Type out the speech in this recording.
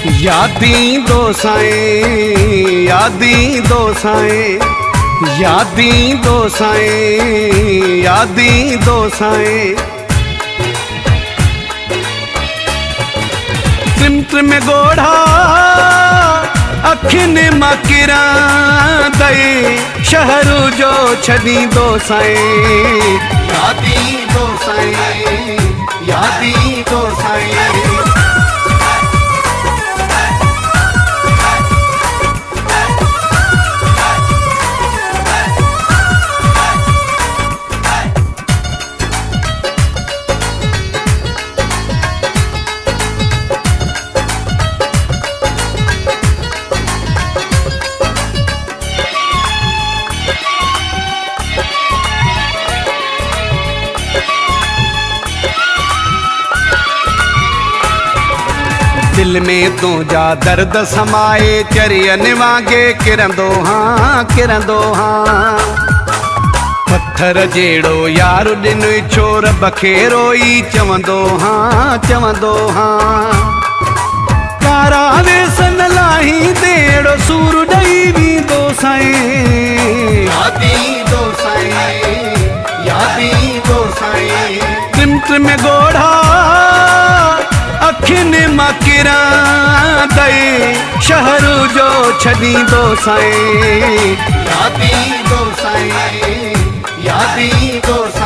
यादीं दो साईं, यादीं दो साईं, यादीं दो साईं, यादीं दो साईं। त्रिम त्रिम गोढ़ा अखियुनि मां किरां दई शहर जो छॾींदो साईं। यादीं दो साईं, यादीं दो साईं। दिल में तुझा दर्द समाए चरियन वांगे किरंदो हाँ, किरंदो हाँ। पत्थर जेड़ो यार ॾिन छोर बखेरो ई चवंदो हाँ, चवंदो हाँ। कारा वेसन लाही देड़ो सूर ॾई वेंदो साईं। यादीं दो साईं, यादीं दो साईं। त्रिम त्रिम गोढ़ा अखियुनि मां किरां दई शहर जो छॾींदो साईं। यादीं दो साईं, यादीं दो साईं।